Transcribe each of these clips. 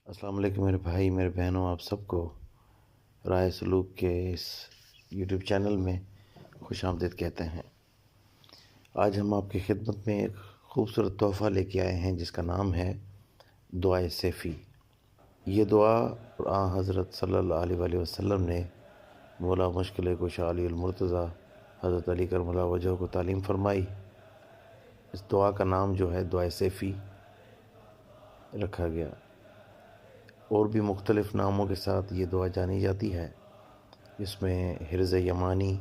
السلام علیکم میرے بھائی میرے بہنوں، آپ سب کو رائے سلوک کے اس یوٹیوب چینل میں خوش آمدید کہتے ہیں۔ آج ہم آپ کی خدمت میں ایک خوبصورت تحفہ لے کے آئے ہیں جس کا نام ہے دعائے سیفی۔ یہ دعا آن حضرت صلی اللہ علیہ وآلہ وسلم نے مولا مشکل کشا علی المرتضیٰ حضرت علی کرم اللہ وجہہ کو تعلیم فرمائی۔ اس دعا کا نام جو ہے دعائے سیفی رکھا گیا، اور بھی مختلف ناموں کے ساتھ یہ دعا جانی جاتی ہے، جس میں حرز یمانی،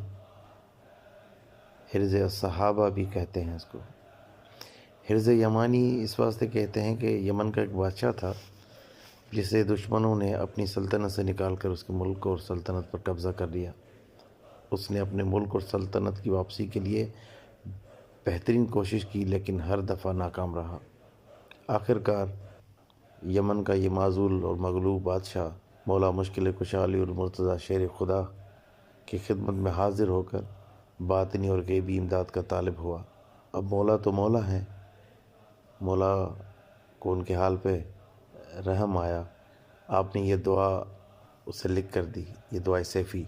حرز الصحابہ بھی کہتے ہیں اس کو۔ حرز یمانی اس واسطے کہتے ہیں کہ یمن کا ایک بادشاہ تھا جسے دشمنوں نے اپنی سلطنت سے نکال کر اس کے ملک اور سلطنت پر قبضہ کر لیا۔ اس نے اپنے ملک اور سلطنت کی واپسی کے لیے بہترین کوشش کی، لیکن ہر دفعہ ناکام رہا۔ آخر کار یمن کا یہ معزول اور مغلوب بادشاہ مولا مشکل کشا علی المرتضیٰ شیر خدا کی خدمت میں حاضر ہو کر باطنی اور غیبی امداد کا طالب ہوا۔ اب مولا تو مولا ہے، مولا کو ان کے حال پہ رحم آیا۔ آپ نے یہ دعا اسے لکھ کر دی، یہ دعائے سیفی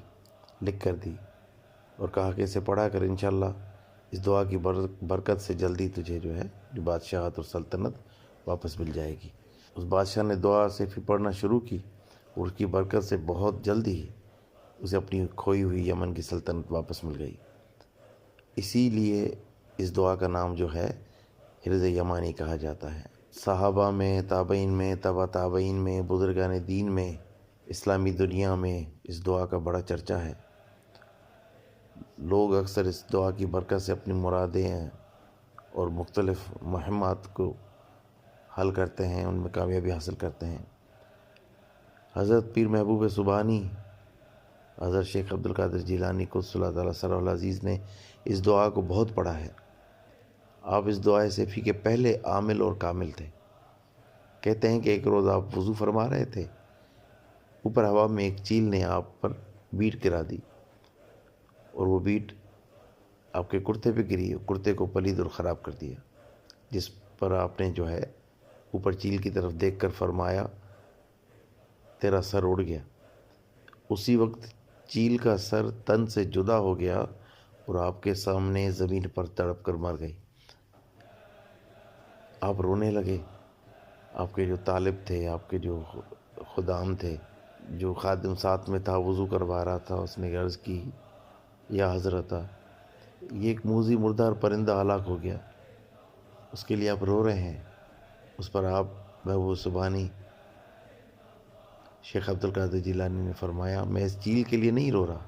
لکھ کر دی، اور کہا کہ اسے پڑھا کر انشاءاللہ اس دعا کی برکت سے جلدی تجھے جو ہے بادشاہت اور سلطنت واپس مل جائے گی۔ اس بادشاہ نے دعا سیفی پڑھنا شروع کی، اور اس کی برکت سے بہت جلدی ہی اسے اپنی کھوئی ہوئی یمن کی سلطنت واپس مل گئی۔ اسی لیے اس دعا کا نام جو ہے حرز یمانی کہا جاتا ہے۔ صحابہ میں، تابعین میں، تبع تابعین میں، بزرگان دین میں، اسلامی دنیا میں اس دعا کا بڑا چرچا ہے۔ لوگ اکثر اس دعا کی برکت سے اپنی مرادیں اور مختلف مہمات کو حل کرتے ہیں، ان میں کامیابی حاصل کرتے ہیں۔ حضرت پیر محبوب سبحانی حضرت شیخ عبدالقادر جیلانی قدس اللہ تعالیٰ سرہ العزیز نے اس دعا کو بہت پڑھا ہے۔ آپ اس دعائے سیفی کے پہلے عامل اور کامل تھے۔ کہتے ہیں کہ ایک روز آپ وضو فرما رہے تھے، اوپر ہوا میں ایک چیل نے آپ پر بیٹ گرا دی، اور وہ بیٹ آپ کے کرتے پہ گری، کرتے کو پلید اور خراب کر دیا، جس پر آپ نے جو ہے اوپر چیل کی طرف دیکھ کر فرمایا تیرا سر اڑ گیا۔ اسی وقت چیل کا سر تن سے جدا ہو گیا اور آپ کے سامنے زمین پر تڑپ کر مر گئی۔ آپ رونے لگے۔ آپ کے جو طالب تھے، آپ کے جو خدام تھے، جو خادم ساتھ میں تھا وضو کروا رہا تھا، اس نے عرض کی یا حضرت یہ ایک موذی مردار پرندہ ہلاک ہو گیا، اس کے لیے آپ رو رہے ہیں۔ اس پر آپ محبوب سبحانی شیخ عبدالقادر جیلانی نے فرمایا میں اس چیل کے لیے نہیں رو رہا،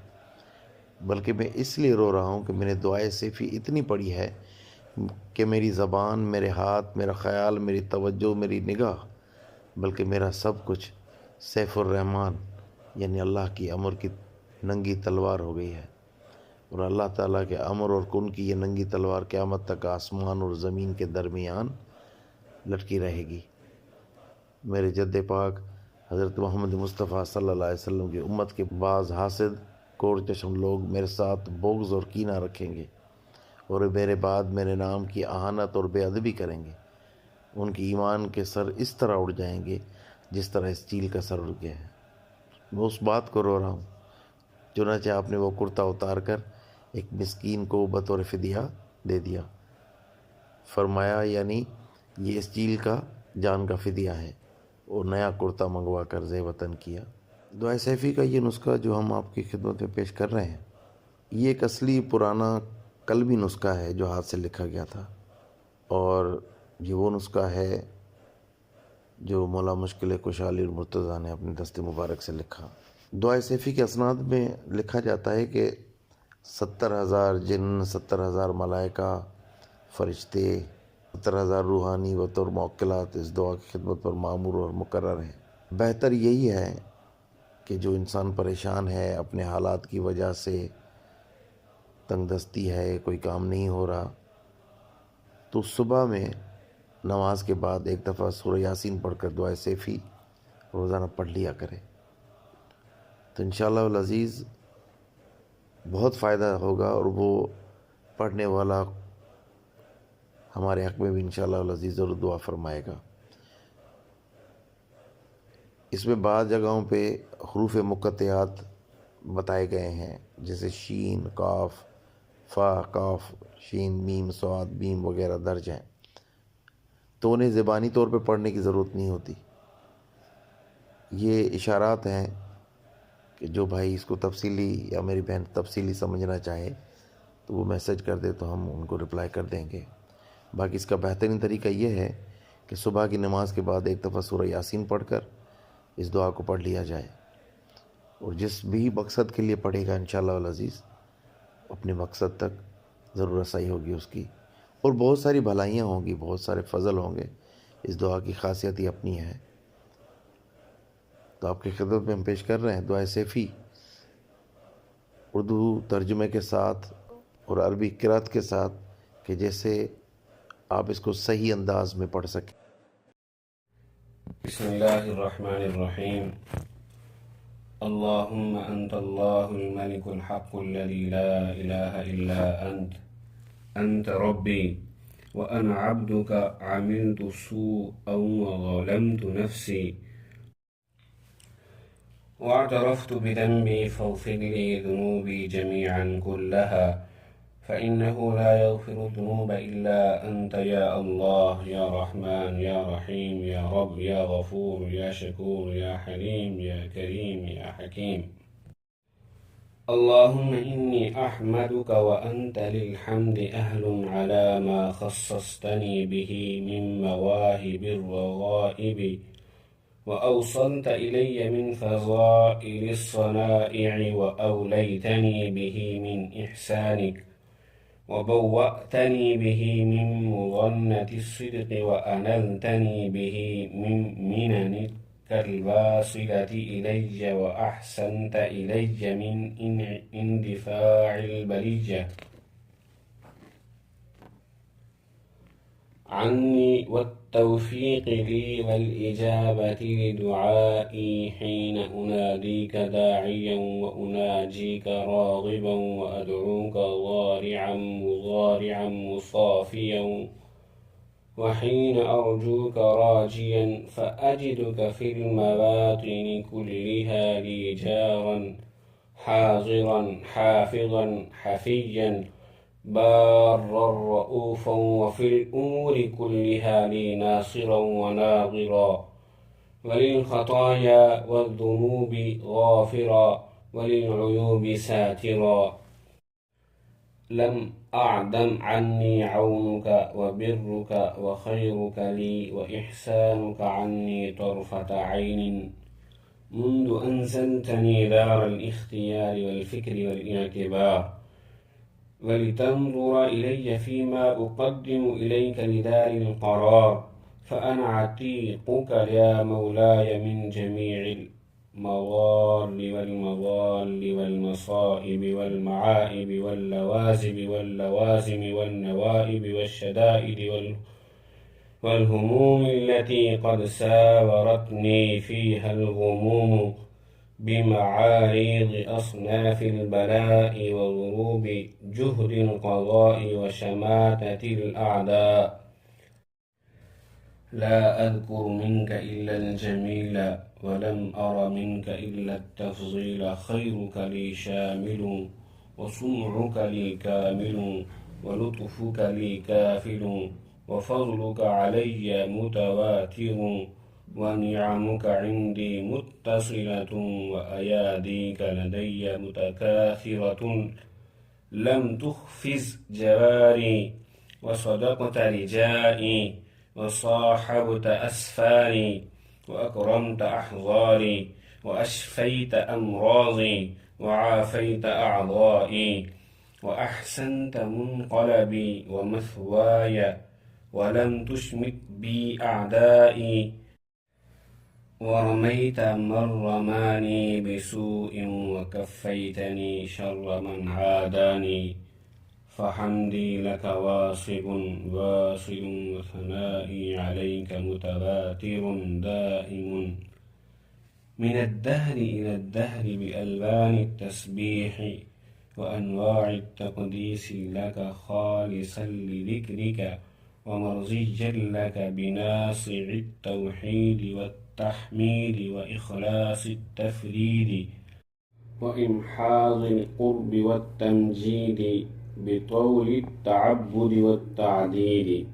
بلکہ میں اس لیے رو رہا ہوں کہ میں نے دعائے سیفی اتنی پڑھی ہے کہ میری زبان، میرے ہاتھ، میرا خیال، میری توجہ، میری نگاہ، بلکہ میرا سب کچھ سیف الرحمن یعنی اللہ کی امر کی ننگی تلوار ہو گئی ہے، اور اللہ تعالیٰ کے امر اور کن کی یہ ننگی تلوار قیامت تک آسمان اور زمین کے درمیان لٹکی رہے گی۔ میرے جد پاک حضرت محمد مصطفیٰ صلی اللہ علیہ وسلم کی امت کے بعض حاسد کور چشم لوگ میرے ساتھ بغض اور کینہ رکھیں گے، اور میرے بعد میرے نام کی اہانت اور بے ادبی کریں گے۔ ان کی ایمان کے سر اس طرح اڑ جائیں گے جس طرح اس چیل کا سر اڑ گیا ہے۔ میں اس بات کو رو رہا ہوں، چنانچہ آپ نے وہ کرتا اتار کر ایک مسکین کو بطور فدیہ دے دیا۔ فرمایا یعنی یہ اس چیل کا جان کا فدیہ ہے، اور نیا کرتا منگوا کر زہ وطن کیا۔ دعائے سیفی کا یہ نسخہ جو ہم آپ کی خدمت میں پیش کر رہے ہیں، یہ ایک اصلی پرانا قلبی نسخہ ہے جو ہاتھ سے لکھا گیا تھا، اور یہ وہ نسخہ ہے جو مولا مشکل کشا علی المرتضیٰ نے اپنے دست مبارک سے لکھا۔ دعائے سیفی کے اسناد میں لکھا جاتا ہے کہ 70,000 جن، 70,000 ملائکہ، فرشتے، 70,000 روحانی بطور موکلات اس دعا کی خدمت پر معمور اور مقرر ہیں۔ بہتر یہی ہے کہ جو انسان پریشان ہے اپنے حالات کی وجہ سے، تنگ دستی ہے، کوئی کام نہیں ہو رہا، تو صبح میں نماز کے بعد ایک دفعہ سورہ یاسین پڑھ کر دعائے سیفی روزانہ پڑھ لیا کرے، تو انشاءاللہ العزیز بہت فائدہ ہوگا، اور وہ پڑھنے والا ہمارے حق میں بھی انشاءاللہ العزیز ضرور دعا فرمائے گا۔ इसमें बाद जगहों पे हरूफ मुक़त्तआत बताए गए हैं, जैसे शीन, काफ, फ़ा, काफ, शीन, मीम, स्वाद, मीम वगैरह दर्ज हैं, तो उन्हें ज़बानी तौर पे पढ़ने की ज़रूरत नहीं होती। ये इशारात हैं कि जो भाई इसको तफसीली या मेरी बहन तफसीली समझना चाहे तो वो मैसेज कर दे, तो हम उनको रिप्लाई कर देंगे। बाकी इसका बेहतरीन तरीका ये है कि सुबह की नमाज़ के बाद एक दफ़ा सूरह यासीन पढ़कर इस दुआ को पढ़ लिया जाए, और जिस भी मकसद के लिए पढ़ेगा इंशाअल्लाह अल अज़ीज़ अपने मकसद तक ज़रूर रसाई होगी उसकी, और बहुत सारी भलाइयाँ होंगी, बहुत सारे फ़ज़ल होंगे। इस दुआ की खासियत ही अपनी है। तो आपकी खिदमत में हम पेश कर रहे हैं दुआ सैफ़ी, उर्दू तर्जुमे के साथ और अरबी क़िराअत के साथ, कि जैसे आप इसको सही अंदाज में पढ़ सकें। बिस्मिल्लाहिर्रहमानिर्रहीम। अल्लाहुम्मा अंतल्लाहुल मलिकुल हक़्क़ुल लज़ी ला इलाहा इल्ला अंत रब्बी व अना अब्दुका अमिलतु सूअन व ज़लमतु नफ्सी वअतरफ़्तु बिज़ंबी फ़ाग़फ़िर ली ज़ुनूबी जमीअन कुल्लहा फ़इन्नहु ला यग़फ़िरु ज़ुनूब इल्ला अंत या अल्लाह या रहमान या रहीम या रब या गफ़ूर या शकूर या हलीम या करीम या हकीम। अल्लाहुम्मा इन्नी अहमदुका व अंत लिल हम्दि अहलुन अला मा ख़स्सस्तनी बिही मिन मवाहिबिर रग़ाइबि व अवसलत इलय्य मिन फ़ज़ाइलिस सनाइ'i व अवलैतनी बिही मिन इहसानिक व बव्वअतनी बिही मिन मुज़न्नतिस सिद्क़ि व अनलतनी बिही मिन मिननिकल वासिलति इलय्य व अहसनत इलय्य मिन इंदिफ़ाइल बलिय्य عني والتوفيق لي والإجابة لدعائي حين أناديك داعيا وأناجيك راغبا وأدعوك ضارعا مضارعا مصافيا وحين أرجوك راجيا فأجدك في المواطن كلها لي جارا حاضرا حافظا حفيا بارا رؤوفا وفي الأمور كلها لي ناصرا وناظرا وللخطايا والذنوب غافرا وللعيوب ساترا لم أعدم عني عونك وبرك وخيرك لي وإحسانك عني طرفة عين منذ أنزلتني دار الاختيار والفكر والاعتبار ولتنظر إلي فيما أقدم إليك لدار القرار فأنا عتيقك يا مولاي من جميع المضار والمضال والمصائب والمعائب واللوازم واللوازم والنوائب والشدائد والهموم التي قد ساورتني فيها الغموم بمعاريض أصناف البلاء وضروب جهد القضاء وشماتة الأعداء. لا أذكر منك إلا الجميل ولم أر منك إلا التفضيل خيرك لي شامل وصنعك لي كامل ولطفك لي كافل وفضلك علي متواتر ونعمك عندي متصلة وأياديك لدي متكاثرة لم تخفز جواري وصدقت رجائي وصاحبت أسفاري وأكرمت أحضاري وأشفيت أمراضي وعافيت أعضائي وأحسنت منقلبي ومثواي ولم تشمت بي أعدائي ورميت من رماني بسوء وكفيتني شر من عاداني فحمدي لك واصب واصل وثنائي عليك متواتر دائم من الدهر إلى الدهر بألوان التسبيح وأنواع التقديس لك خالصا لذكرك ومرضيا لك بناصع التوحيد والتوحيد التحميد وإخلاص التفريد وإمحاض القرب والتمجيد بطول التعبد والتعديد.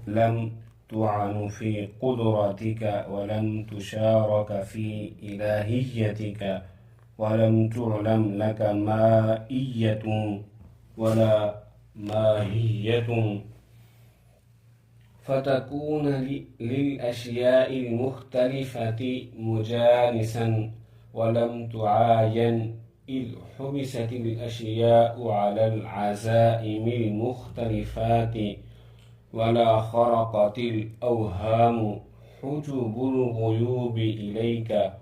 لم تعن في قدرتك ولم تشارك في إلهيتك ولم تعلم لك مائية ولا ماهية فتكون للأشياء المختلفة مجالسا ولم تعاين إذ حبست الأشياء على العزائم المختلفات ولا خرقت الأوهام حجب الغيوب إليك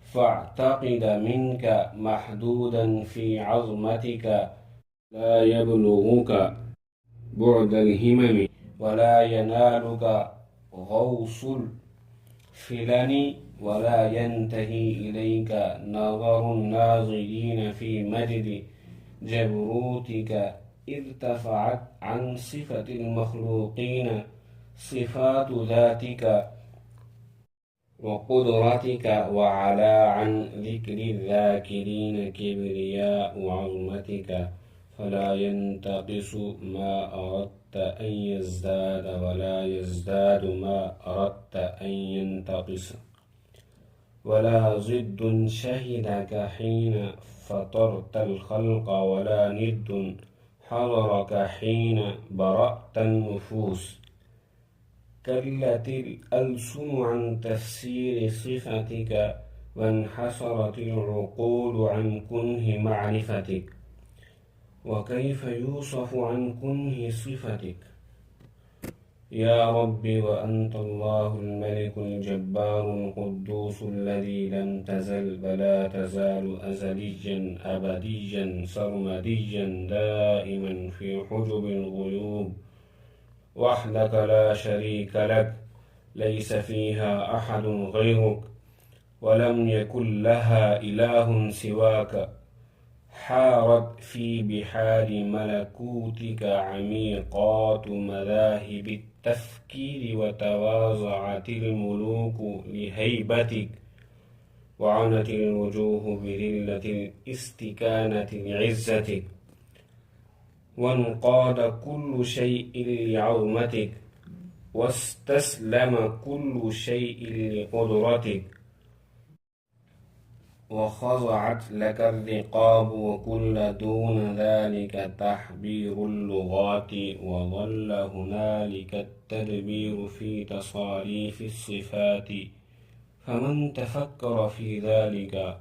فاعتقد منك محدودا في عظمتك لا يبلغك بعد الهمم ولا ينالك غوص الفلن ولا ينتهي إليك نظر الناظرين في مجد جبروتك ارتفعت عن صفة المخلوقين صفات ذاتك وقدرتك وعلى عن ذكر الذاكرين كبرياء عظمتك فلا ينتقص ما أردت أن يزداد ولا يزداد ما أردت أن ينتقص ولا ضد شهدك حين فطرت الخلق ولا ند حضرك حين برأت النفوس كلت الألسن عن تفسير صفتك وانحسرت العقول عن كنه معرفتك وكيف يوصف عن كنه صفتك يا ربي وأنت الله الملك الجبار القدوس الذي لم تزل ولا تزال أزليا أبديا سرمديا دائما في حجب الغيوب وحدك لا شريك لك ليس فيها أحد غيرك ولم يكن لها إله سواك حارت في بحار ملكوتك عميقات مذاهب التفكير وتواضعت الملوك لهيبتك وعنت الوجوه بذلة الاستكانة لعزتك وانقاد كل شيء لعظمتك واستسلم كل شيء لقدرتك وخضعت لك الرقاب وكل دون ذلك تحبير اللغات وظل هنالك التدبير في تصاريف الصفات فمن تفكر في ذلك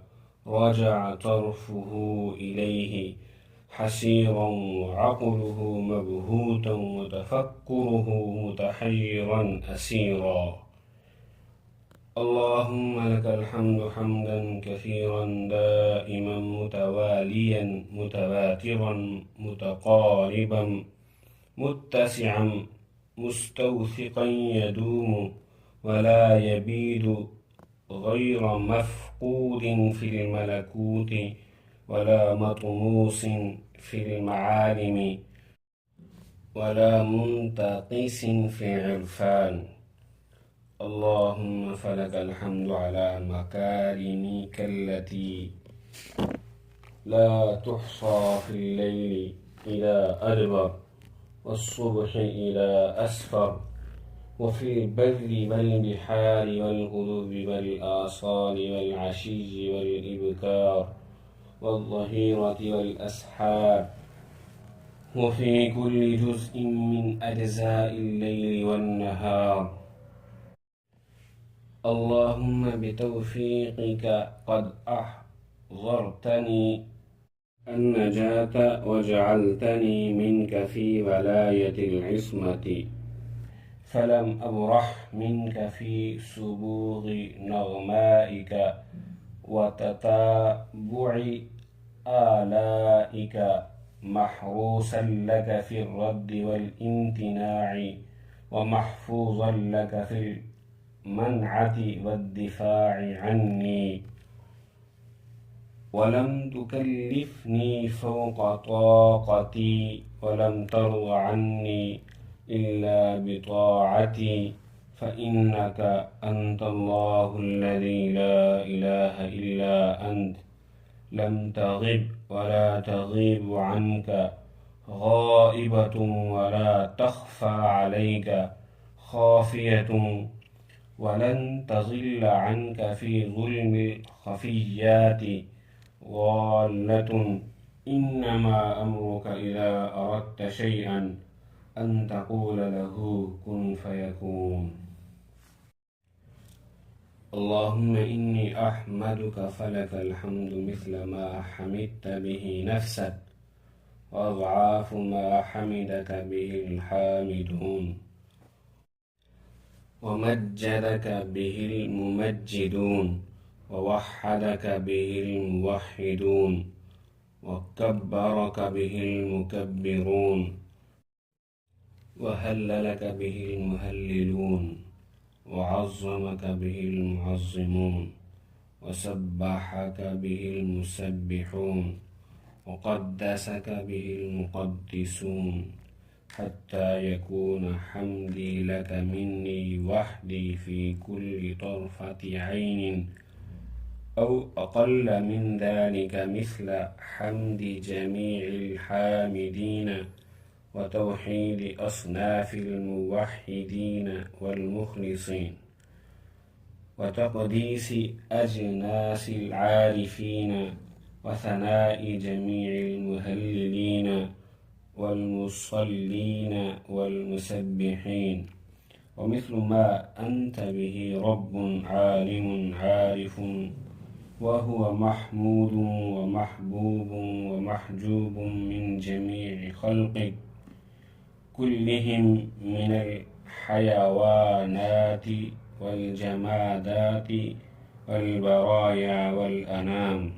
رجع طرفه إليه حسيرا وعقله مبهوتا وتفكره متحيرا أسيرا. اللهم لك الحمد حمدا كثيرا دائما متواليا متواترا متقاربا متسعا مستوثقا يدوم ولا يبيد غير مفقود في الملكوت ولا مطموس في المعالم ولا منتقص في العرفان. اللهم فلك الحمد على مكارمك التي لا تحصى في الليل إلى أدبر والصبح إلى أسفر وفي البر والبحار والغدو والآصال والعشي والإبكار والظهيرة والأسحار وفي كل جزء من أجزاء الليل والنهار. اللهم بتوفيقك قد أحضرتني النجاة وجعلتني منك في ولاية العصمة فلم أبرح منك في سبوغ نغمائك وتتابع آلائك محروسا لك في الرد والامتناع ومحفوظا لك في المنعة والدفاع عني ولم تكلفني فوق طاقتي ولم ترض عني إلا بطاعتي فإنك أنت الله الذي لا إله إلا أنت لم تغب ولا تغيب عنك غائبة ولا تخفى عليك خافية ولن تضل عنك في ظلم الخفيات ضالة إنما أمرك إذا أردت شيئا أن تقول له كن فيكون. اللهم إني أحمدك فلك الحمد مثل ما حمدت به نفسك وأضعاف ما حمدك به الحامدون ومجدك به الممجدون ووحدك به الموحدون وكبرك به المكبرون وهللك به المهللون وعظمك به المعظمون وسبحك به المسبحون وقدسك به المقدسون حتى يكون حمدي لك مني وحدي في كل طرفة عين أو أقل من ذلك مثل حمد جميع الحامدين وتوحيد أصناف الموحدين والمخلصين وتقديس أجناس العارفين وثناء جميع المهللين والمصلين والمسبحين ومثل ما أنت به رب عالم عارف وهو محمود ومحبوب ومحجوب من جميع خلقك كلهم من الحيوانات والجمادات والبرايا والأنام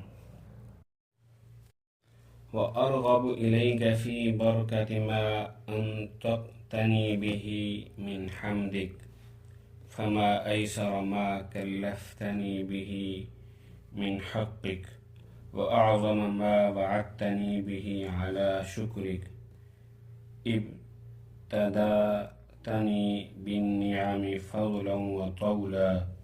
وأرغب إليك في بركة ما أنطقتني به من حمدك فما أيسر ما كلفتني به من حقك وأعظم ما وعدتني به على شكرك ابتدأتني بالنعم فضلا وطولا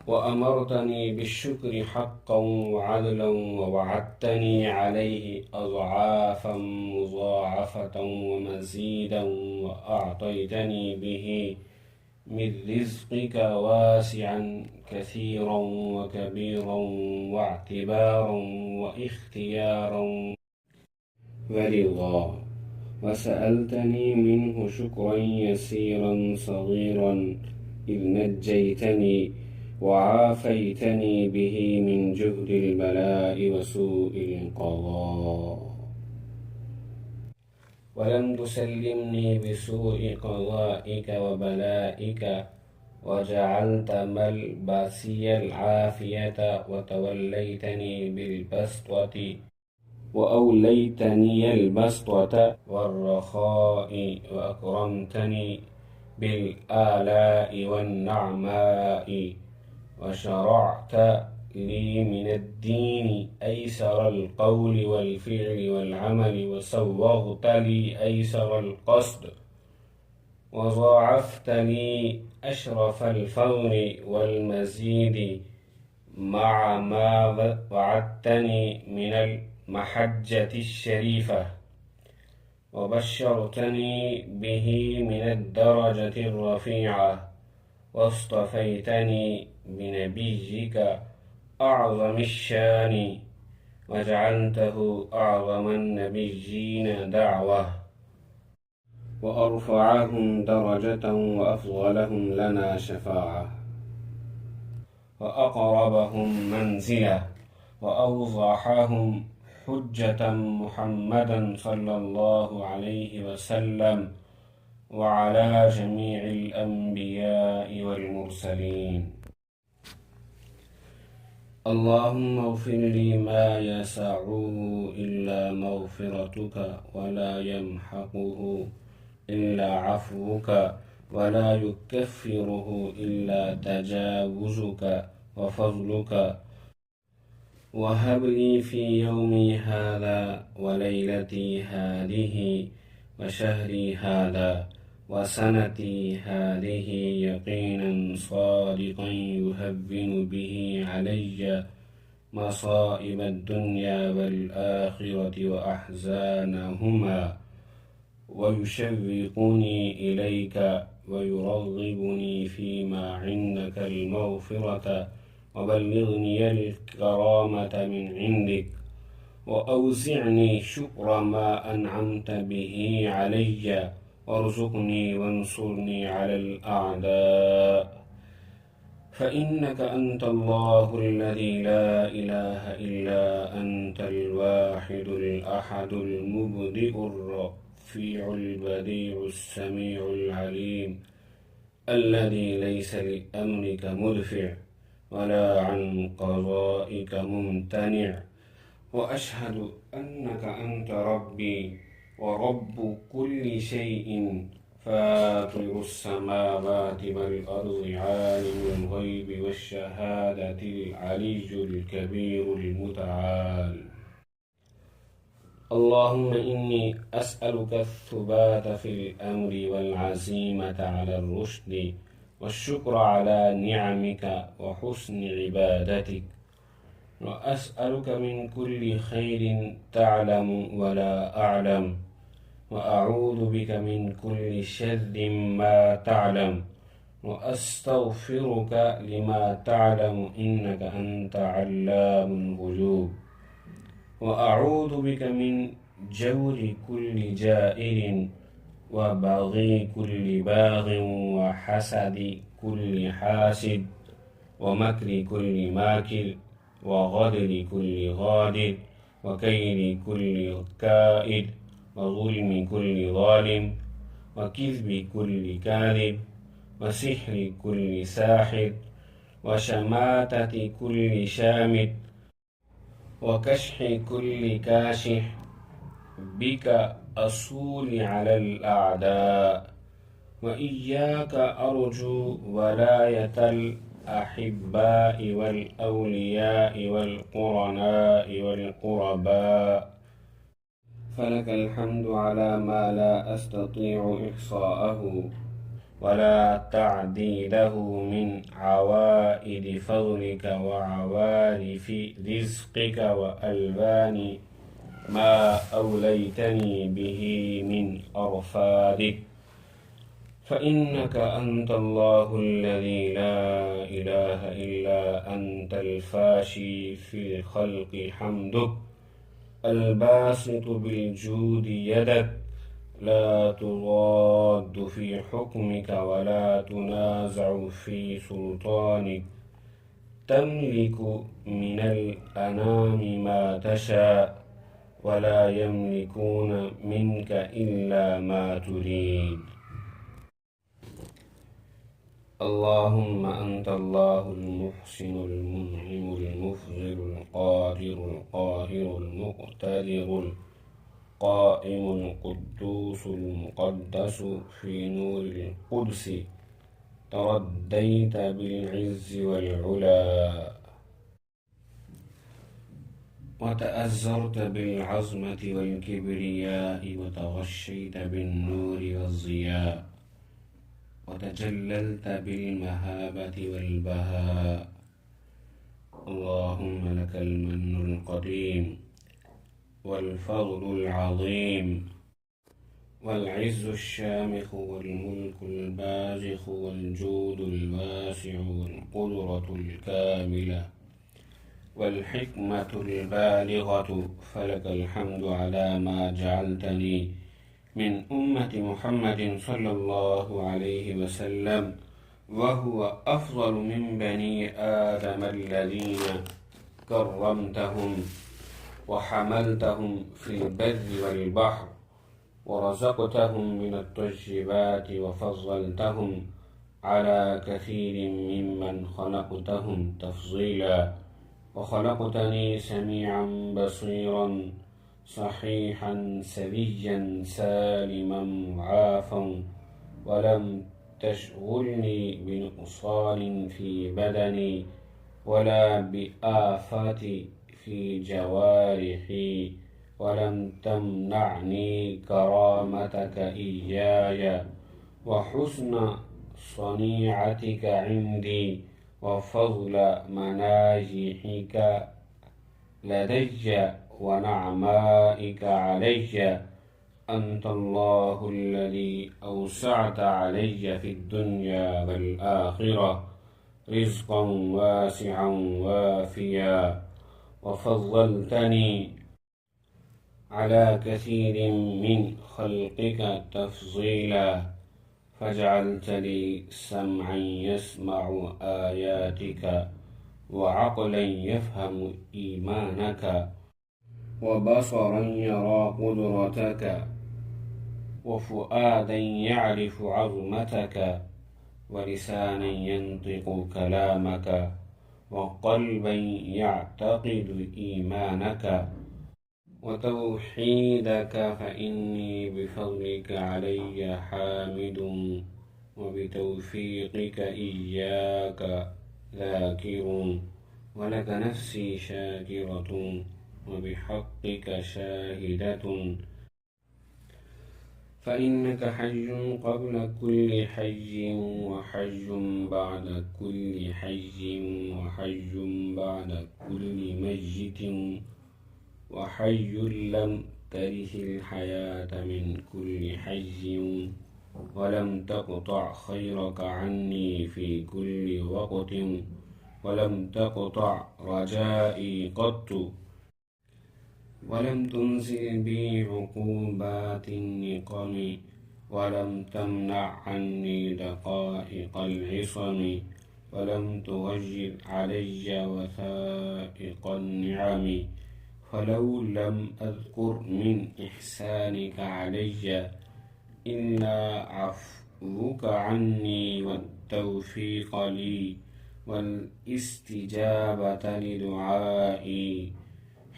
وأمرتني بالشكر حقا وعدلا ووعدتني عليه أضعافا مضاعفة ومزيدا وأعطيتني به من رزقك واسعا كثيرا وكبيرا واعتبارا واختيارا ورضا وسألتني منه شكرا يسيرا صغيرا إذ نجيتني وعافيتني به من جهد البلاء وسوء القضاء ولم تسلمني بسوء قضائك وبلائك وجعلت ملبسي العافية وتوليتني بالبسطة وأوليتني البسطة والرخاء وأكرمتني بالآلاء والنعماء وشرعت لي من الدين أيسر القول والفعل والعمل وسوغت لي أيسر القصد وضاعفت لي أشرف الفضل والمزيد مع ما وعدتني من المحجة الشريفة وبشرتني به من الدرجة الرفيعة واصطفيتني بنبيك أعظم الشان وجعلته أعظم النبيين دعوة وأرفعهم درجة وأفضلهم لنا شفاعة وأقربهم منزلة وأوضحهم حجة محمدا صلى الله عليه وسلم وعلى جميع الأنبياء والمرسلين. اللهم اغفر لي ما يسعه إلا مغفرتك ولا يمحقه إلا عفوك ولا يكفره إلا تجاوزك وفضلك وهب لي في يومي هذا وليلتي هذه وشهري هذا وسنتي هذه يقينا صادقا يهون به علي مصائب الدنيا والآخرة وأحزانهما، ويشوقني إليك ويرغبني فيما عندك المغفرة، وبلغني الكرامة من عندك، وأوزعني شكر ما أنعمت به علي، وارزقني وانصرني على الأعداء، فإنك أنت الله الذي لا إله إلا أنت الواحد الأحد المبدئ الرفيع البديع السميع العليم، الذي ليس لأمرك مدفع ولا عن قضائك ممتنع، وأشهد أنك أنت ربي ورب كل شيء، فاطر السماوات والأرض، عالم الغيب والشهادة، العلي الكبير المتعال. اللهم إني أسألك الثبات في الأمر والعزيمة على الرشد، والشكر على نعمك وحسن عبادتك، وأسألك من كل خير تعلم ولا أعلم، وأعوذ بك من كل شر ما تعلم، وأستغفرك لما تعلم إنك أنت علام الغيوب، وأعوذ بك من جور كل جائر، وبغي كل باغ، وحسد كل حاسد، ومكر كل ماكر، وغدر كل غادر، وكيد كل كائد، وظلم كل ظالم، وكذب كل كاذب، وسحر كل ساحر، وشماتة كل شامت، وكشح كل كاشح، بك أصول على الأعداء، وإياك أرجو ولاية الأحباء والأولياء والقرناء والقرباء، فلك الحمد على ما لا أستطيع إحصاءه ولا تعديله من عوائد فضلك وعوارف رزقك وألبان ما أوليتني به من أرفادك، فإنك أنت الله الذي لا إله إلا أنت الفاشي في الخلق حمدك، الباسط بالجود يدك، لا تضاد في حكمك ولا تنازع في سلطانك، تملك من الأنام ما تشاء، ولا يملكون منك إلا ما تريد. اللهم أنت الله المحسن المنعم المفضل القادر القاهر المقتدر القائم القدوس المقدس، في نور القدس ترديت بالعز والعلا، وتأزرت بالعظمة والكبرياء، وتغشيت بالنور والضياء، وتجللت بالمهابة والبهاء. اللهم لك المن القديم والفضل العظيم والعز الشامخ والملك البازخ والجود الواسع والقدرة الكاملة والحكمة البالغة، فلك الحمد على ما جعلتني من أمة محمد صلى الله عليه وسلم، وهو أفضل من بني آدم الذين كرمتهم وحملتهم في البر والبحر، ورزقتهم من الطيبات، وفضلتهم على كثير ممن خلقتهم تفضيلا، وخلقتني سميعا بصيرا صحيحا سويا سالما معافا، ولم تشغلني بنقصان في بدني ولا بآفات في جوارحي، ولم تمنعني كرامتك إياي، وحسن صنيعتك عندي وفضل مناجحك لدي ونعمائك علي. أنت الله الذي أوسعت علي في الدنيا والآخرة رزقا واسعا وافيا، وفضلتني على كثير من خلقك تفضيلا، فجعلت لي سمعا يسمع آياتك، وعقلا يفهم إيمانك، وبصرا يرى قدرتك، وفؤادا يعرف عظمتك، ولسانا ينطق كلامك، وقلبا يعتقد إيمانك وتوحيدك. فإني بفضلك علي حامد، وبتوفيقك إياك ذاكر، ولك نفسي شاكرة، وبحقك شاهدة. فإنك حج قبل كل حج، وحج بعد كل حج، وحج بعد كل ميت، وحي لم ترث الحياة من كل حج، ولم تقطع خيرك عني في كل وقت، ولم تقطع رجائي قط، ولم تنزل بي عقوبات النقم، ولم تمنع عني دقائق العصم، ولم تغير علي وثائق النعم. فلو لم أذكر من إحسانك علي إلا عفوك عني والتوفيق لي والاستجابة لدعائي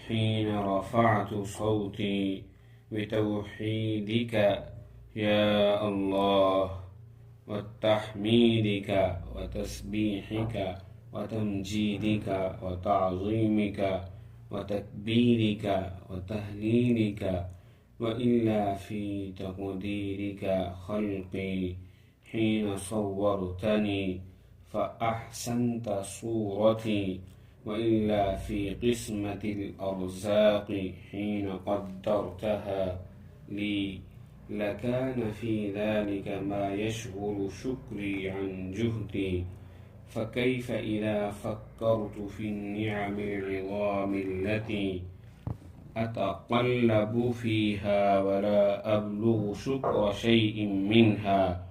حين رفعت صوتي بتوحيدك يا الله، وتحميدك وتسبيحك وتمجيدك وتعظيمك وتكبيرك وتهليلك، وإلا في تقديرك خلقي حين صورتني فأحسنت صورتي، وإلا في قسمة الأرزاق حين قدرتها لي لكان في ذلك ما يشغل شكري عن جهدي. فكيف إذا فكرت في النعم العظام التي أتقلب فيها ولا أبلغ شكر شيء منها؟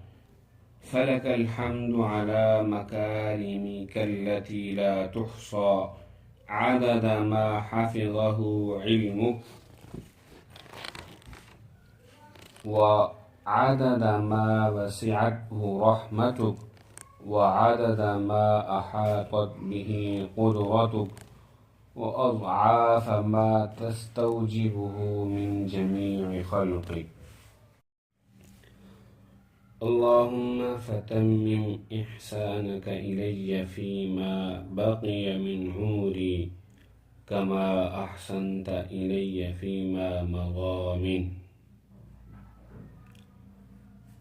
فلك الحمد على مكارمك التي لا تحصى عدد ما حفظه علمك، وعدد ما وسعته رحمتك، وعدد ما أحاطت به قدرتك، وأضعاف ما تستوجبه من جميع خلقك. اللهم فتمم إحسانك إلي فيما بقي من عمري، كما أحسنت إلي فيما مضى منه.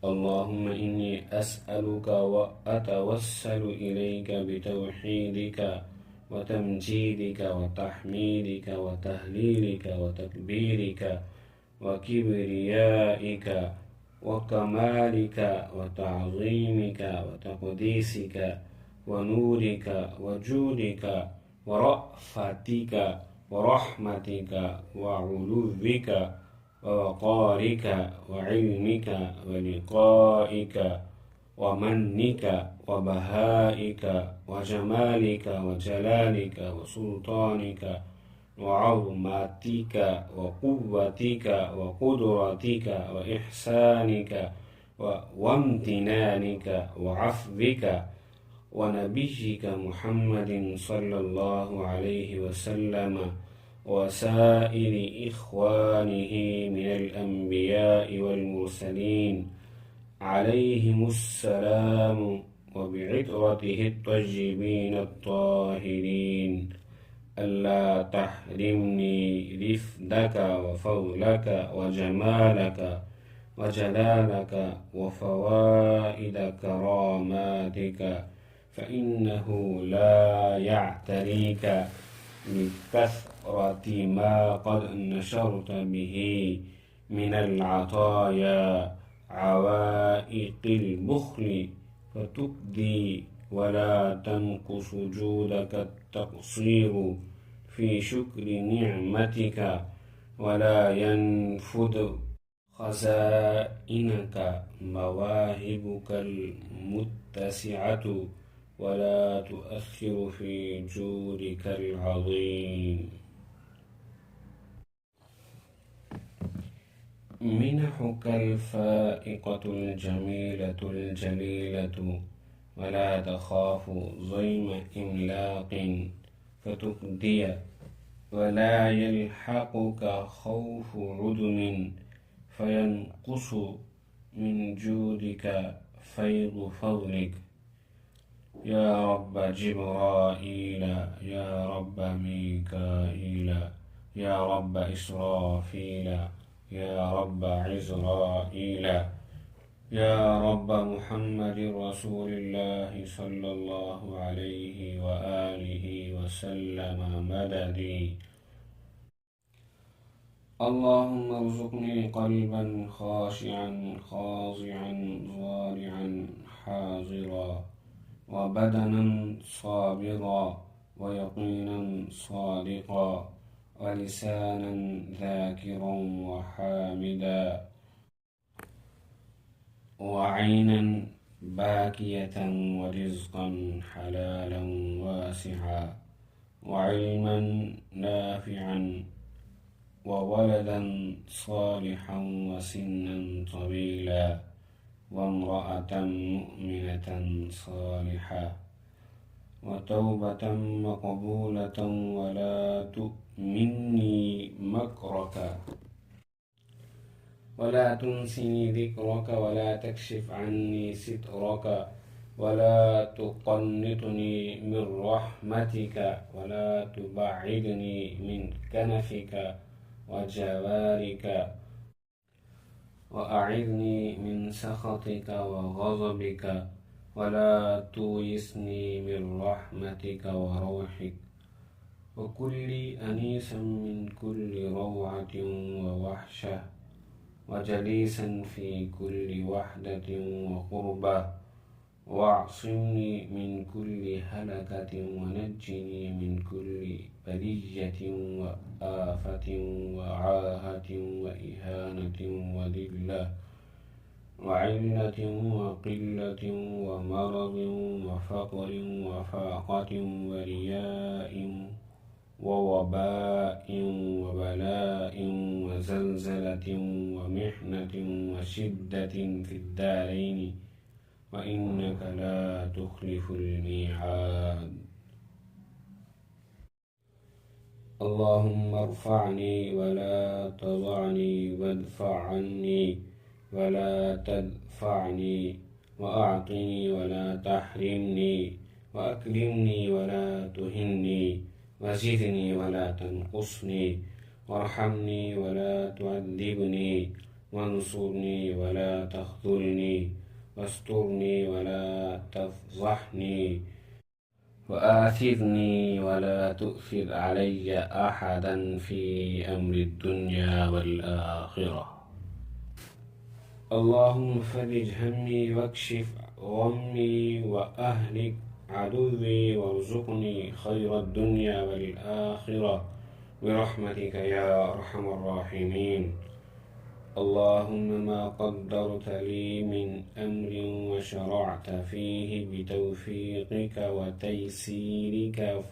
اللهم إني أسألك وأتوسل إليك بتوحيدك وتمجيدك وتحميدك وتهليلك وتكبيرك وكبريائك وكمالك وتعظيمك وتقديسك ونورك وجودك ورأفتك ورحمتك وعلوك ووقارك وعلمك ولقائك ومنك وبهائك وجمالك وجلالك وسلطانك وعظمتك وقوتك وقدرتك وإحسانك وامتنانك وعفوك، ونبيك محمد صلى الله عليه وسلم وسائر إخوانه من الأنبياء والمرسلين عليهم السلام، وبعطرته الطيبين الطاهرين، ألا تحرمني رفدك وفضلك وجمالك وجلالك وفوائد كراماتك، فإنه لا يعتريك بكثرة ما قد نشرت به من العطايا عوائق البخل فتبدي، ولا تنقص جودك التقصير في شكر نعمتك، ولا ينفد خزائنك مواهبك المتسعة، ولا تؤثر في جودك العظيم. منحك الفائقة الجميلة الجليلة، ولا تخاف ضيم إملاق فتقضي، ولا يلحقك خوف عدم فينقص من جودك فيض فضلك. يا رب جبرائيل، يا رب ميكائيل، يا رب إسرافيل، يا رب عزرائيل، يا رب محمد رسول الله صلى الله عليه وآله وسلم مددي. اللهم ارزقني قلبا خاشعا خاضعا ضارعا حاضرا، وبدنا صابرا، ويقينا صادقا، ولسانا ذاكرا وحامدا، وعينا باكية، ورزقا حلالا واسعا، وعلما نافعا، وولدا صالحا، وسنا طويلا، وامرأة مؤمنة صالحة، وتوبة مقبولة، ولا تؤمني مكرك، ولا تنسني ذكرك، ولا تكشف عني سترك، ولا تقنطني من رحمتك، ولا تبعدني من كنفك وجوارك، وأعذني من سخطك وغضبك، ولا تويسني من رحمتك وروحك، وكن لي أنيسا من كل روعة ووحشة، وجليسا في كل وحدة وقربة، واعصمني من كل هلكة، ونجني من كل بلية وآفة وعاهة وإهانة وذلة وعلة وقلة ومرض وفقر وفاقة ورياء ووباء وبلاء وزلزلة ومحنة وشدة في الدارين، وإنك لا تخلف الميعاد. اللهم ارفعني ولا تضعني، وادفع عني ولا تدفعني، وأعطني ولا تحرمني، وأكرمني ولا تهني، وزدني ولا تنقصني، وارحمني ولا تعذبني، وانصرني ولا تخذلني، واسترني ولا تفضحني، وآثرني ولا تؤثر علي أحدا في أمر الدنيا والآخرة. اللهم فرج همي واكشف غمي وأهلك عدوي، وارزقني خير الدنيا والآخرة برحمتك يا أرحم الراحمين. اللهم ما قدرت لي من أمر وشرعت فيه بتوفيقك وتيسيرك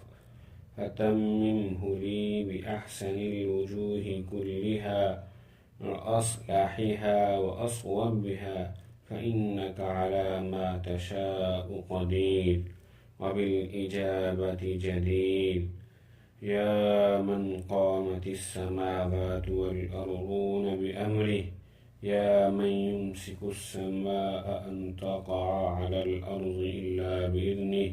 فتممه لي بأحسن الوجوه كلها وأصلحها وأصوبها، فإنك على ما تشاء قدير، وبالإجابة جدير. يا من قامت السماوات والأرضون بأمره، يا من يمسك السماء أن تقع على الأرض إلا بإذنه،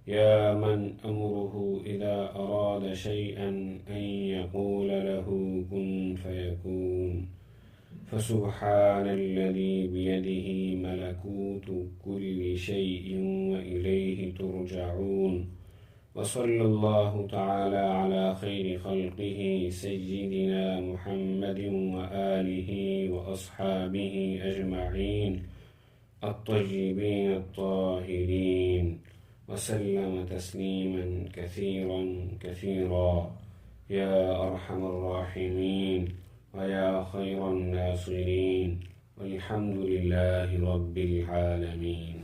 يا من أمره إذا أراد شيئا أن يقول له كن فيكون، فسبحان الذي بيده ملكوت كل شيء وإليه ترجعون. وصلى الله تعالى على خير خلقه سيدنا محمد وآله وأصحابه أجمعين الطيبين الطاهرين، وسلم تسليما كثيرا كثيرا. يا أرحم الراحمين ويا خير الناصرين، والحمد لله رب العالمين.